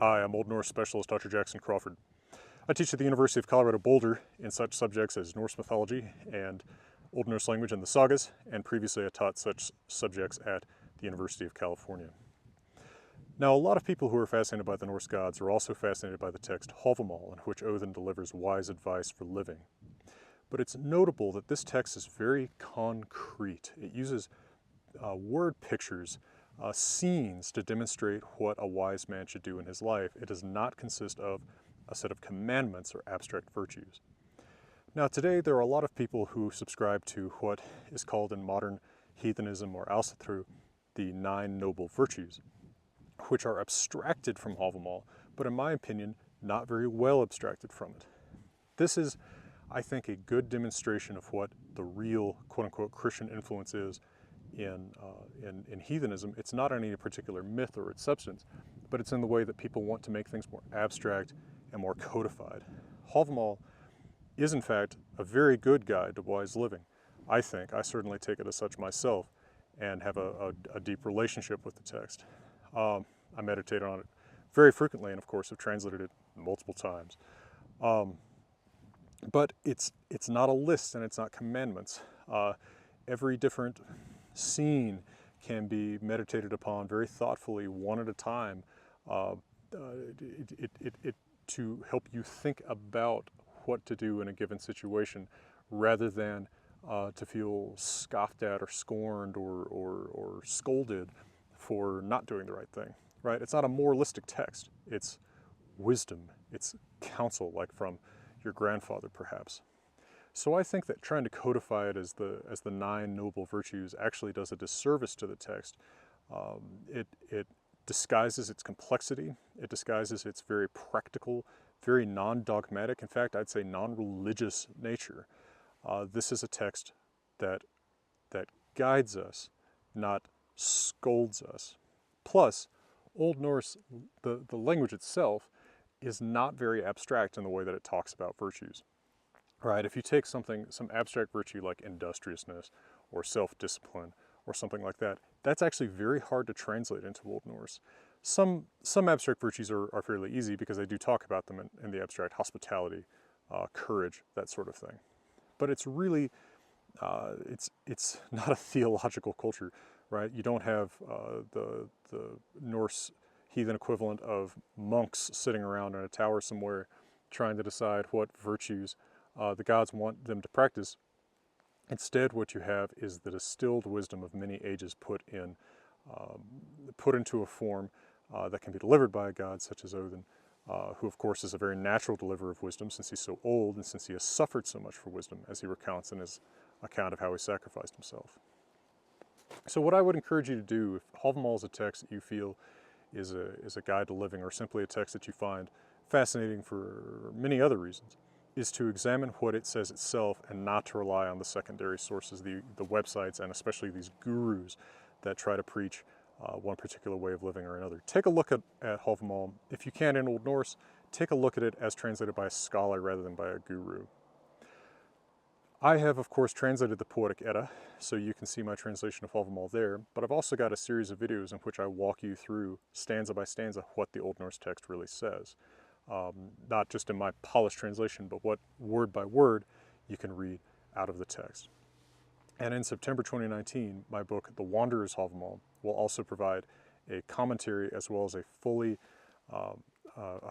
Hi, I'm Old Norse specialist Dr. Jackson Crawford. I teach at the University of Colorado Boulder in such subjects as Norse mythology and Old Norse language and the sagas, and previously I taught such subjects at the University of California. Now, a lot of people who are fascinated by the Norse gods are also fascinated by the text Hávamál, in which Odin delivers wise advice for living. But it's notable that this text is very concrete. It uses word pictures, scenes to demonstrate what a wise man should do in his life. It does not consist of a set of commandments or abstract virtues. Now today there are a lot of people who subscribe to what is called in modern heathenism or Ásatrú the 9 noble virtues, which are abstracted from Hávamál, but in my opinion not very well abstracted from it. This is, I think, a good demonstration of what the real quote-unquote Christian influence is in heathenism. It's not in any particular myth or its substance, but it's in the way that people want to make things more abstract and more codified. Hávamál is in fact a very good guide to wise living. I think, I certainly take it as such myself and have a deep relationship with the text. I meditate on it very frequently and of course have translated it multiple times. But it's not a list and it's not commandments. Every different scene can be meditated upon very thoughtfully, one at a time, to help you think about what to do in a given situation, rather than to feel scoffed at or scorned or scolded for not doing the right thing. Right? It's not a moralistic text. It's wisdom. It's counsel, like from your grandfather, perhaps. So I think that trying to codify it as the 9 noble virtues actually does a disservice to the text. It disguises its complexity. It disguises its very practical, very non-dogmatic, in fact, I'd say non-religious nature. This is a text that guides us, not scolds us. Plus, Old Norse, the language itself, is not very abstract in the way that it talks about virtues. Right, if you take some abstract virtue like industriousness or self-discipline or something like that, that's actually very hard to translate into Old Norse. Some abstract virtues are fairly easy because they do talk about them in the abstract: hospitality, courage, that sort of thing. But it's really, it's not a theological culture, right? You don't have the Norse heathen equivalent of monks sitting around in a tower somewhere trying to decide what virtues the gods want them to practice. Instead, what you have is the distilled wisdom of many ages put into a form that can be delivered by a god such as Odin, who of course is a very natural deliverer of wisdom since he's so old and since he has suffered so much for wisdom, as he recounts in his account of how he sacrificed himself. So what I would encourage you to do, if Hávamál is a text that you feel is a guide to living, or simply a text that you find fascinating for many other reasons, is to examine what it says itself and not to rely on the secondary sources, the websites, and especially these gurus that try to preach one particular way of living or another. Take a look at Hávamál. If you can in Old Norse, take a look at it as translated by a scholar rather than by a guru. I have, of course, translated the Poetic Edda, so you can see my translation of Hávamál there, but I've also got a series of videos in which I walk you through, stanza by stanza, what the Old Norse text really says. Not just in my polished translation, but what word by word you can read out of the text. And in September 2019, my book, The Wanderer's Hávamál, will also provide a commentary as well as a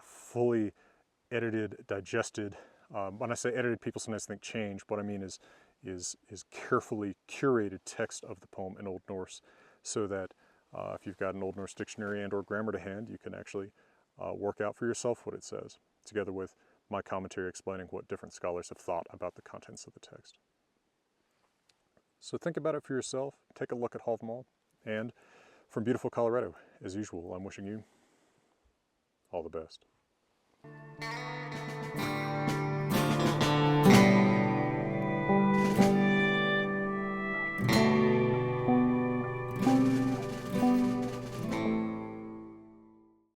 fully edited, digested. When I say edited, people sometimes think change. What I mean is carefully curated text of the poem in Old Norse, so that if you've got an Old Norse dictionary and/or grammar to hand, you can actually work out for yourself what it says, together with my commentary explaining what different scholars have thought about the contents of the text. So think about it for yourself, take a look at Hávamál, and from beautiful Colorado, as usual, I'm wishing you all the best.